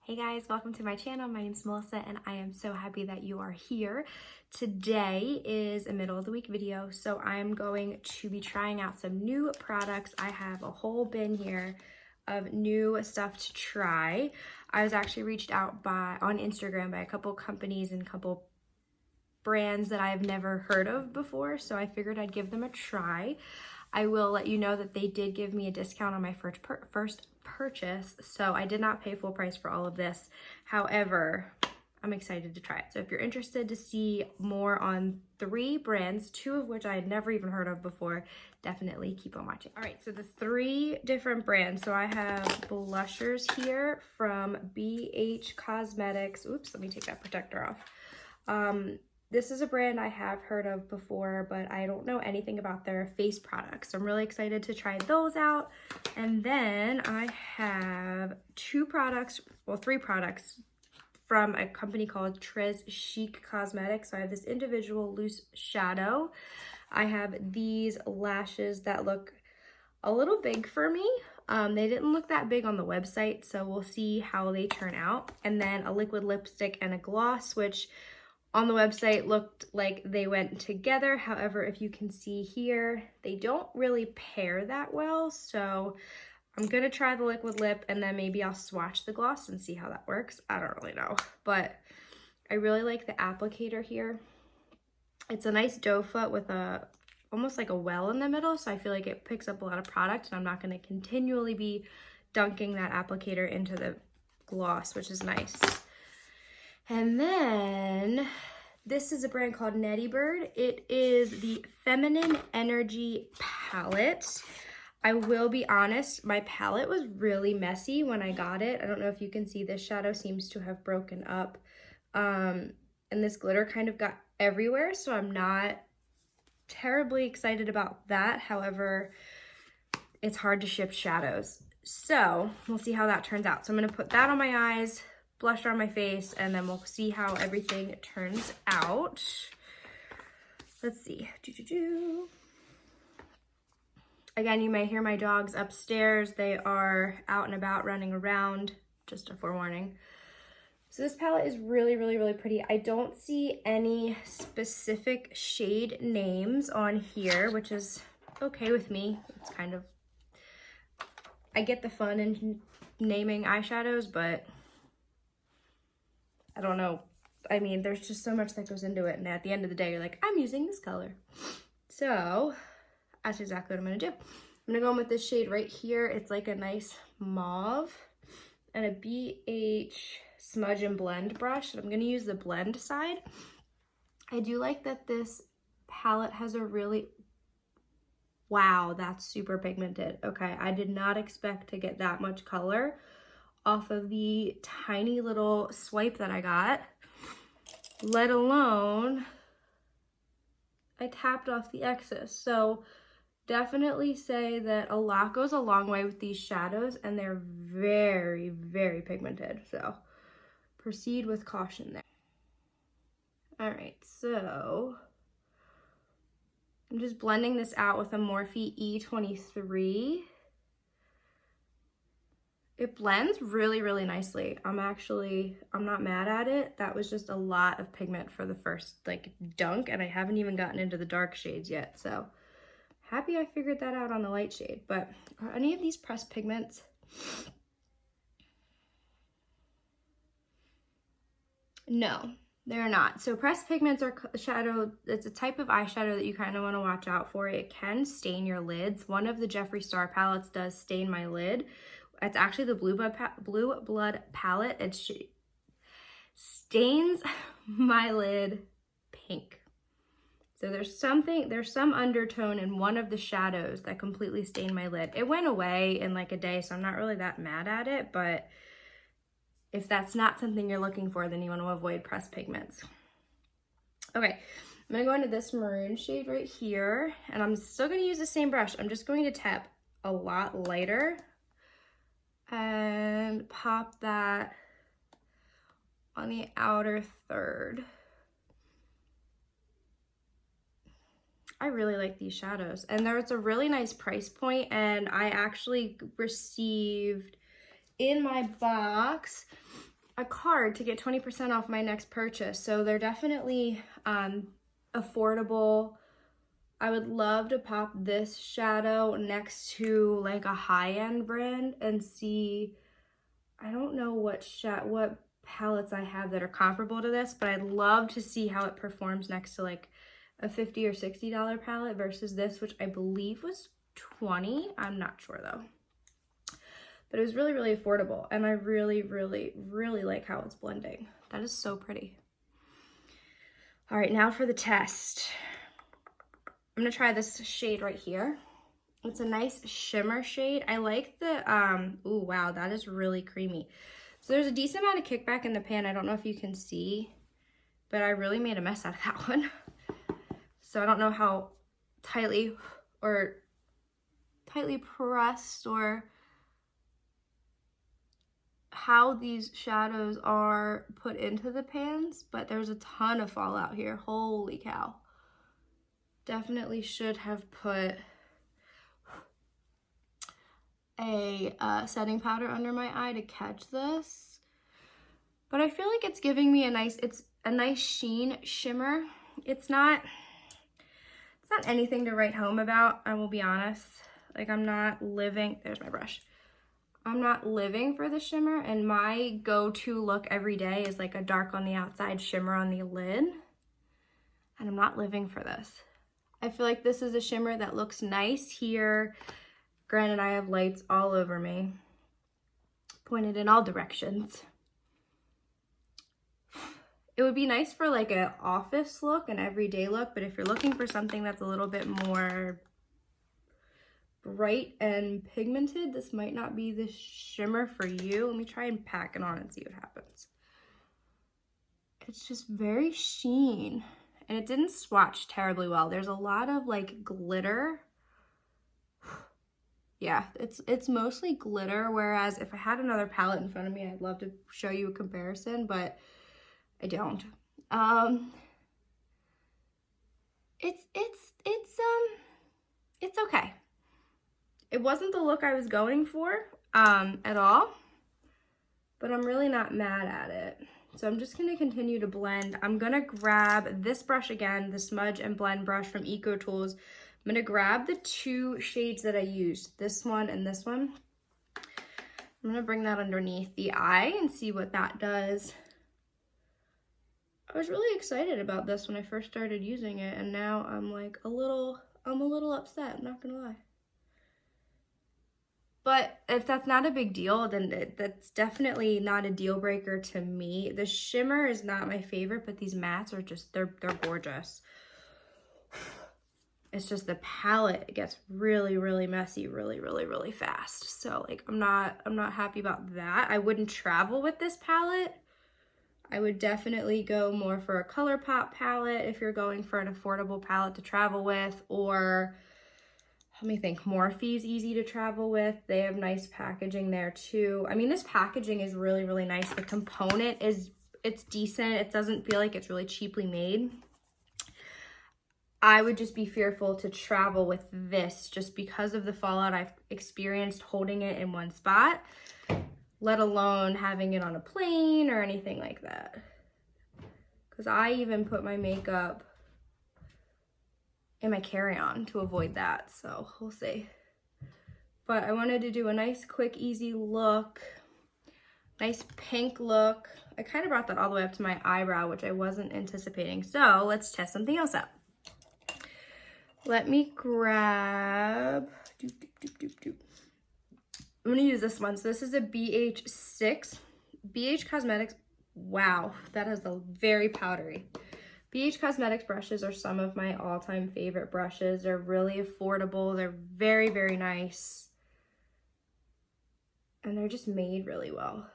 Hey guys, welcome to my channel. My name is Melissa and I am so happy that you are here. Today is a middle of the week video, so I'm going to be trying out some new products. I have a whole bin here of new stuff to try. I was actually reached out on Instagram by a couple companies and a couple brands that I've never heard of before, so I figured I'd give them a try. I will let you know that they did give me a discount on my first purchase, so I did not pay full price for all of this. However, I'm excited to try it. So if you're interested to see more on 3 brands, 2 of which I had never even heard of before, definitely keep on watching. All right, so the 3 different brands. So I have blushers here from BH Cosmetics. Oops, let me take that protector off. This is a brand I have heard of before, but I don't know anything about their face products. So I'm really excited to try those out. And then I have 3 products from a company called Tres Chic Cosmetics. So I have this individual loose shadow. I have these lashes that look a little big for me. They didn't look that big on the website, so we'll see how they turn out. And then a liquid lipstick and a gloss, which on the website looked like they went together. However, if you can see here, they don't really pair that well. So I'm gonna try the liquid lip and then maybe I'll swatch the gloss and see how that works. I don't really know, but I really like the applicator here. It's a nice doe foot with almost like a well in the middle. So I feel like it picks up a lot of product and I'm not gonna continually be dunking that applicator into the gloss, which is nice. And then this is a brand called Netty Bird. It is the Feminine Energy palette. I will be honest, my palette was really messy when I got it. I don't know if you can see, this shadow seems to have broken up. And this glitter kind of got everywhere, so I'm not terribly excited about that. However, it's hard to ship shadows. So we'll see how that turns out. So I'm gonna put that on my eyes, blusher on my face, and then we'll see how everything turns out. Let's see. Again, you may hear my dogs upstairs. They are out and about running around, just a forewarning. So this palette is really, really, really pretty. I don't see any specific shade names on here, which is okay with me. It's kind of, I get the fun in naming eyeshadows, but I don't know. I mean, there's just so much that goes into it. And at the end of the day, you're like, I'm using this color. So that's exactly what I'm going to do. I'm going to go in with this shade right here. It's like a nice mauve and a BH smudge and blend brush. I'm going to use the blend side. I do like that this palette has a really, wow, that's super pigmented. Okay, I did not expect to get that much color off of the tiny little swipe that I got, let alone I tapped off the excess. So definitely say that a lot goes a long way with these shadows and they're very, very pigmented. So proceed with caution there. All right, so I'm just blending this out with a Morphe E23. It blends really, really nicely. I'm not mad at it. That was just a lot of pigment for the first dunk, and I haven't even gotten into the dark shades yet. So happy I figured that out on the light shade. But are any of these pressed pigments? No, they're not. So pressed pigments are shadow. It's a type of eyeshadow that you kind of want to watch out for. It can stain your lids. One of the Jeffree Star palettes does stain my lid. It's actually the Blue Blood palette. It stains my lid pink. So there's some undertone in one of the shadows that completely stained my lid. It went away in like a day, so I'm not really that mad at it, but if that's not something you're looking for, then you want to avoid pressed pigments. Okay, I'm gonna go into this maroon shade right here, and I'm still gonna use the same brush. I'm just going to tap a lot lighter and pop that on the outer third. I really like these shadows, and there's a really nice price point, and I actually received in my box a card to get 20% off my next purchase. So they're definitely affordable. I would love to pop this shadow next to like a high-end brand and see, I don't know what palettes I have that are comparable to this, but I'd love to see how it performs next to like a $50 or $60 palette versus this, which I believe was $20. I'm not sure though. But it was really, really affordable. And I really, really, really like how it's blending. That is so pretty. All right, now for the test. I'm gonna try this shade right here. It's a nice shimmer shade. I like the, ooh, wow, that is really creamy. So there's a decent amount of kickback in the pan. I don't know if you can see, but I really made a mess out of that one. So I don't know how tightly pressed or how these shadows are put into the pans, but there's a ton of fallout here. Holy cow. Definitely should have put a setting powder under my eye to catch this. But I feel like it's giving me it's a nice sheen shimmer. It's not anything to write home about, I will be honest. Like I'm not living, there's my brush. I'm not living for the shimmer, and my go-to look every day is like a dark on the outside, shimmer on the lid. And I'm not living for this. I feel like this is a shimmer that looks nice here. Granted, I have lights all over me, pointed in all directions. It would be nice for like an office look, an everyday look, but if you're looking for something that's a little bit more bright and pigmented, this might not be the shimmer for you. Let me try and pack it on and see what happens. It's just very sheen, and it didn't swatch terribly well. There's a lot of like glitter. Yeah, it's mostly glitter, whereas if I had another palette in front of me, I'd love to show you a comparison, but I don't. It's okay. It wasn't the look I was going for at all, but I'm really not mad at it. So I'm just gonna continue to blend. I'm gonna grab this brush again, the Smudge and Blend brush from EcoTools. I'm gonna grab the two shades that I used, this one and this one. I'm gonna bring that underneath the eye and see what that does. I was really excited about this when I first started using it, and now I'm like I'm a little upset, I'm not gonna lie. But if that's not a big deal, then that's definitely not a deal breaker to me. The shimmer is not my favorite, but these mattes are just, they're gorgeous. It's just the palette gets really, really messy really, really, really fast. So like I'm not happy about that. I wouldn't travel with this palette. I would definitely go more for a ColourPop palette if you're going for an affordable palette to travel with, or let me think, Morphe's easy to travel with. They have nice packaging there too. I mean, this packaging is really, really nice. The component it's decent. It doesn't feel like it's really cheaply made. I would just be fearful to travel with this just because of the fallout I've experienced holding it in one spot, let alone having it on a plane or anything like that. Because I even put my makeup in my carry-on to avoid that, so we'll see. But I wanted to do a nice, quick, easy look, nice pink look. I kind of brought that all the way up to my eyebrow, which I wasn't anticipating. So let's test something else out. Let me grab, I'm gonna use this one. So this is a BH6, BH Cosmetics. Wow, that has a very powdery. BH Cosmetics brushes are some of my all-time favorite brushes. They're really affordable. They're very, very nice. And they're just made really well.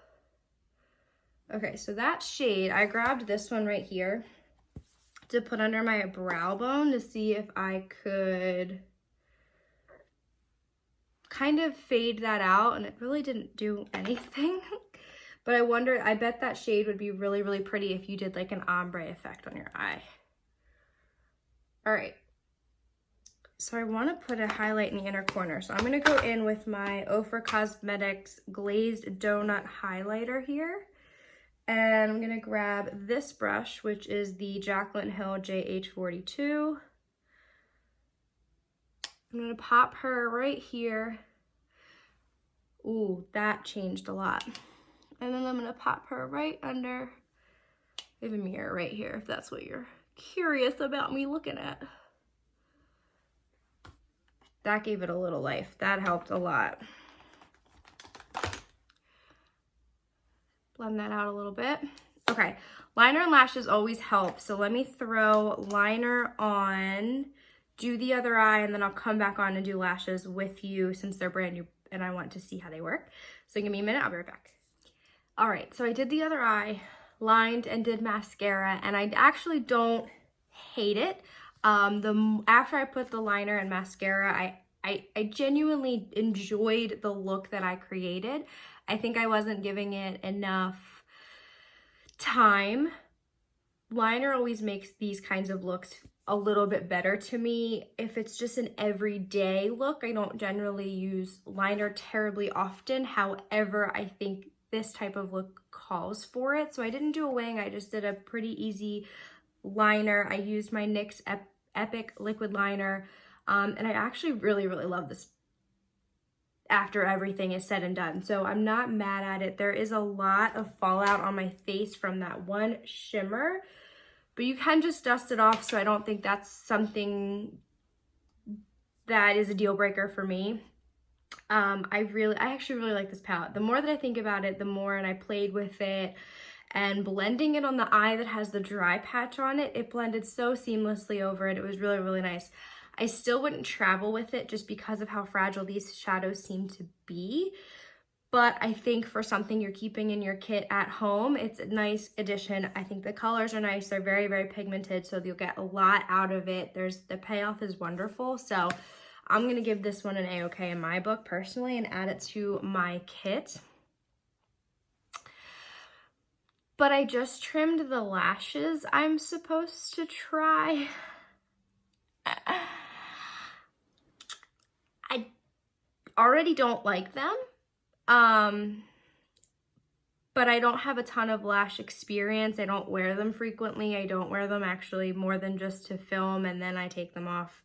Okay, so that shade, I grabbed this one right here to put under my brow bone to see if I could kind of fade that out, and it really didn't do anything. But I wonder, I bet that shade would be really, really pretty if you did like an ombre effect on your eye. All right. So I want to put a highlight in the inner corner. So I'm going to go in with my Ofra Cosmetics Glazed Donut Highlighter here. And I'm gonna grab this brush, which is the Jaclyn Hill JH42. I'm gonna pop her right here. Ooh, that changed a lot. And then I'm gonna pop her right under. I have a mirror right here if that's what you're curious about me looking at. That gave it a little life. That helped a lot. Blend that out a little bit. Okay, liner and lashes always help. So let me throw liner on, do the other eye, and then I'll come back on and do lashes with you since they're brand new and I want to see how they work. So give me a minute, I'll be right back. All right, so I did the other eye, lined and did mascara, and I actually don't hate it. After I put the liner and mascara, I genuinely enjoyed the look that I created. I think I wasn't giving it enough time. Liner always makes these kinds of looks a little bit better to me. If it's just an everyday look, I don't generally use liner terribly often. However, I think this type of look calls for it. So I didn't do a wing, I just did a pretty easy liner. I used my NYX Epic liquid liner, and I actually really love this after everything is said and done. So I'm not mad at it. There is a lot of fallout on my face from that one shimmer, but you can just dust it off. So I don't think that's something that is a deal breaker for me. I actually really like this palette. The more that I think about it, the more, and I played with it and blending it on the eye that has the dry patch on it, it blended so seamlessly over it. It was really nice. I still wouldn't travel with it just because of how fragile these shadows seem to be. But I think for something you're keeping in your kit at home, it's a nice addition. I think the colors are nice. They're very pigmented, so you'll get a lot out of it. The payoff is wonderful. So I'm going to give this one an A-okay in my book personally and add it to my kit. But I just trimmed the lashes I'm supposed to try. I already don't like them, but I don't have a ton of lash experience. I don't wear them frequently. I don't wear them actually more than just to film, and then I take them off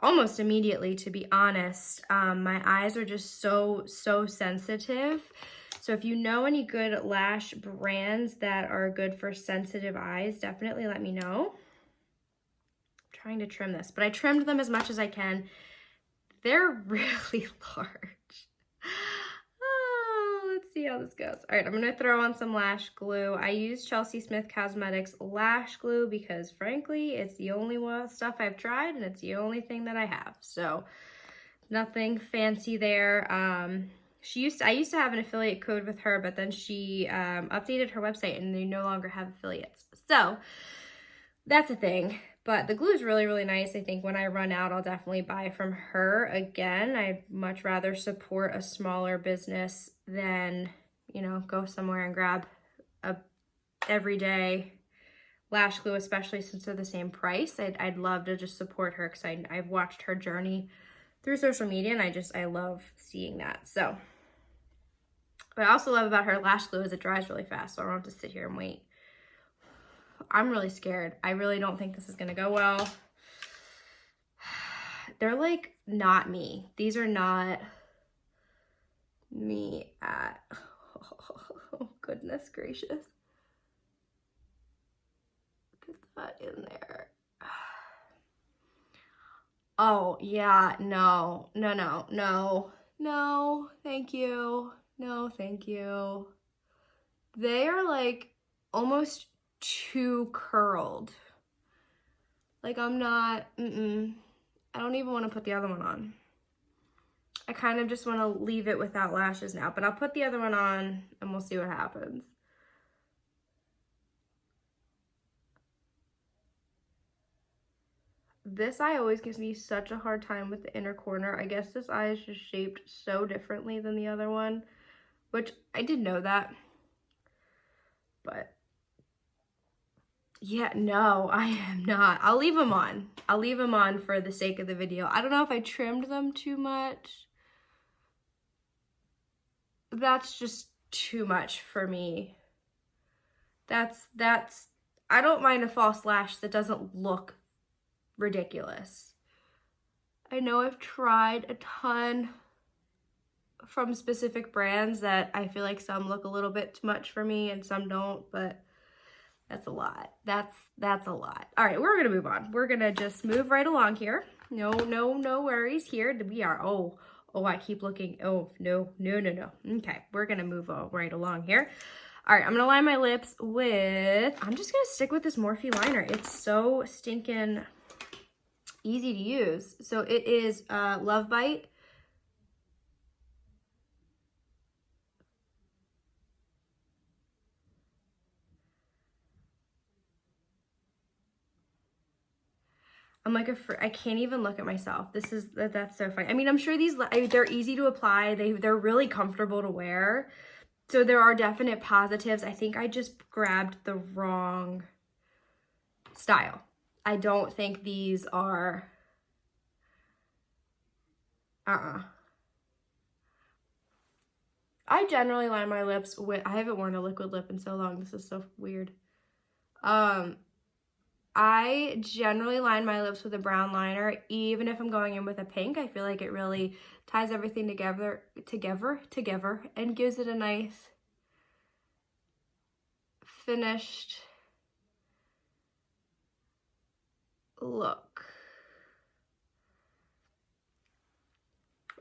almost immediately, to be honest. My eyes are just so sensitive. So if you know any good lash brands that are good for sensitive eyes, definitely let me know. I'm trying to trim this, but I trimmed them as much as I can. They're really large. Oh, let's see how this goes. All right, I'm gonna throw on some lash glue. I use Chelsea Smith Cosmetics lash glue because frankly, it's the only stuff I've tried and it's the only thing that I have. So nothing fancy there. I used to have an affiliate code with her, but then she updated her website and they no longer have affiliates. So that's a thing. But the glue is really nice. I think when I run out, I'll definitely buy from her again. I'd much rather support a smaller business than, you know, go somewhere and grab a everyday lash glue, especially since they're the same price. I'd love to just support her because I've watched her journey through social media and I love seeing that. So what I also love about her lash glue is it dries really fast, so I don't have to sit here and wait. I'm really scared. I really don't think this is gonna go well. They're like not me. These are not me at, oh goodness gracious. Get that in there. Oh yeah, no, thank you. No, thank you. They are like almost too curled. Like I'm not, I don't even want to put the other one on. I kind of just want to leave it without lashes now, but I'll put the other one on and we'll see what happens. This eye always gives me such a hard time with the inner corner. I guess this eye is just shaped so differently than the other one, which I did know that, but yeah, no, I am not. I'll leave them on. I'll leave them on for the sake of the video. I don't know if I trimmed them too much. That's just too much for me. That's, I don't mind a false lash that doesn't look ridiculous. I know I've tried a ton from specific brands that I feel like some look a little bit too much for me and some don't, but that's a lot. That's a lot. All right, we're gonna move on. We're gonna just move right along here. No worries here. We are, oh, I keep looking. Oh, no. Okay, we're gonna move right along here. All right, I'm gonna line my lips with, I'm just gonna stick with this Morphe liner. It's so stinking easy to use. So it is Love Bite. I'm like, I can't even look at myself. That's so funny. I mean, I'm sure they're easy to apply. They're really comfortable to wear. So there are definite positives. I think I just grabbed the wrong style. I don't think these are, I generally line my lips with, I haven't worn a liquid lip in so long. This is so weird. I generally line my lips with a brown liner, even if I'm going in with a pink. I feel like it really ties everything together, and gives it a nice finished look.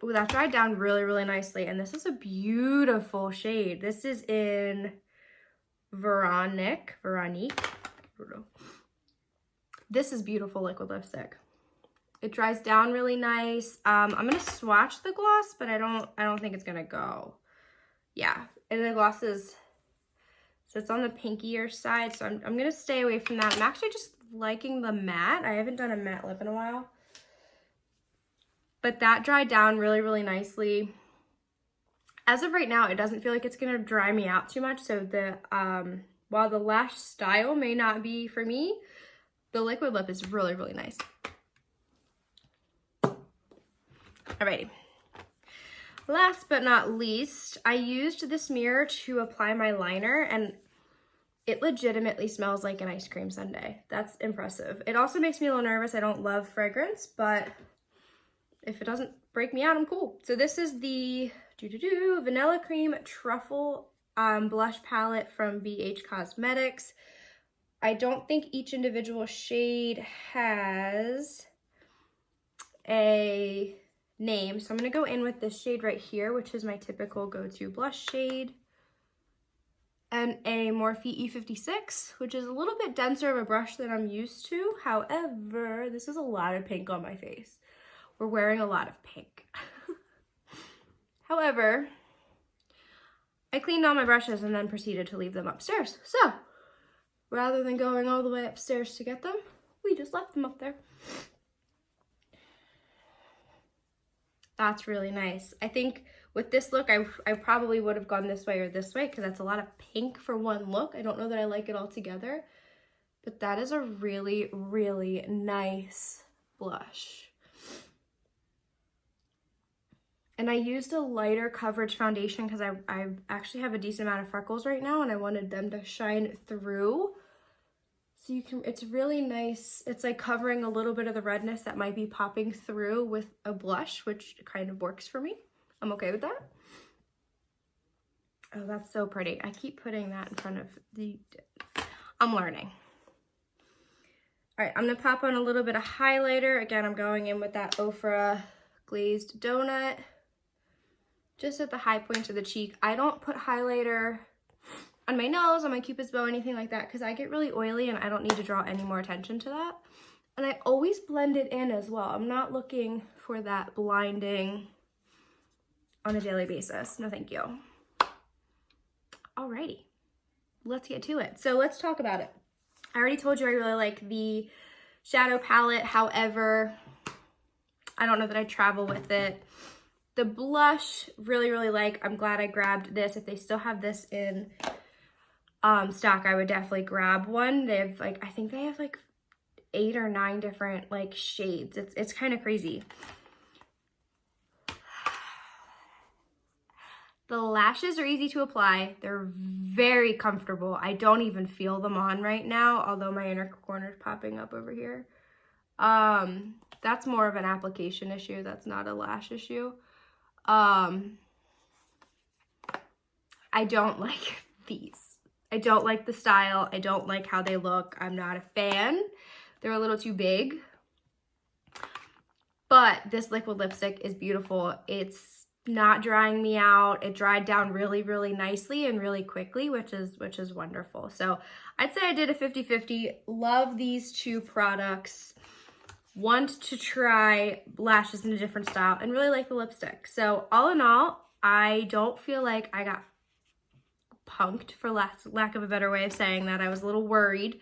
Ooh, that dried down really nicely, and this is a beautiful shade. This is in Veronique. I don't know. This is beautiful liquid lipstick. It dries down really nice. I'm gonna swatch the gloss, but I don't think it's gonna go. Yeah, and the gloss is, so it's on the pinkier side, so I'm gonna stay away from that. I'm actually just liking the matte. I haven't done a matte lip in a while. But that dried down really nicely. As of right now, it doesn't feel like it's gonna dry me out too much, so while the lash style may not be for me, the liquid lip is really nice. Alrighty. Last but not least, I used this mirror to apply my liner, and it legitimately smells like an ice cream sundae. That's impressive. It also makes me a little nervous. I don't love fragrance, but if it doesn't break me out, I'm cool. So this is the Vanilla Cream Truffle blush palette from BH Cosmetics. I don't think each individual shade has a name, so I'm gonna go in with this shade right here, which is my typical go-to blush shade, and a Morphe E56, which is a little bit denser of a brush than I'm used to. However, this is a lot of pink on my face. We're wearing a lot of pink. However, I cleaned all my brushes and then proceeded to leave them upstairs. So, rather than going all the way upstairs to get them, we just left them up there. That's really nice. I think with this look, I probably would have gone this way or this way because that's a lot of pink for one look. I don't know that I like it all together, but that is a really nice blush. And I used a lighter coverage foundation because I actually have a decent amount of freckles right now and I wanted them to shine through. So you can, it's really nice. It's like covering a little bit of the redness that might be popping through with a blush, which kind of works for me. I'm okay with that. Oh, that's so pretty. I keep putting that in front of the, I'm learning. All right, I'm gonna pop on a little bit of highlighter. Again, I'm going in with that Ofra Glazed Donut, just at the high points of the cheek. I don't put highlighter on my nose, on my Cupid's bow, anything like that, because I get really oily and I don't need to draw any more attention to that. And I always blend it in as well. I'm not looking for that blinding on a daily basis. No, thank you. Alrighty, let's get to it. So let's talk about it. I already told you I really like the shadow palette. However, I don't know that I travel with it. The blush, really like. I'm glad I grabbed this. If they still have this in stock, I would definitely grab one. They have like, I think they have like 8 or 9 different like shades. It's kind of crazy. The lashes are easy to apply. They're very comfortable. I don't even feel them on right now, although my inner corner is popping up over here. That's more of an application issue. That's not a lash issue. I don't like these. I don't like the style. I don't like how they look. I'm not a fan. They're a little too big. But this liquid lipstick is beautiful. It's not drying me out. It dried down really, really nicely and really quickly, which is wonderful. So I'd say I did a 50-50. Love these two products. Want to try lashes in a different style and really like the lipstick. So all in all, I don't feel like I got punked, for lack of a better way of saying that. I was a little worried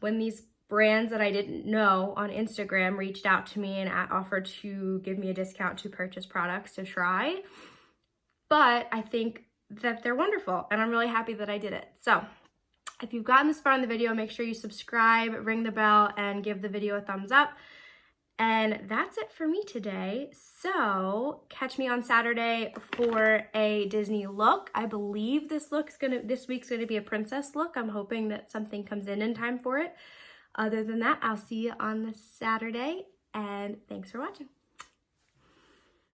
when these brands that I didn't know on Instagram reached out to me and offered to give me a discount to purchase products to try. But I think that they're wonderful and I'm really happy that I did it. So if you've gotten this far in the video, make sure you subscribe, ring the bell, and give the video a thumbs up. And that's it for me today. So catch me on Saturday for a Disney look. I believe this week's gonna be a princess look. I'm hoping that something comes in time for it. Other than that, I'll see you on the Saturday, and thanks for watching.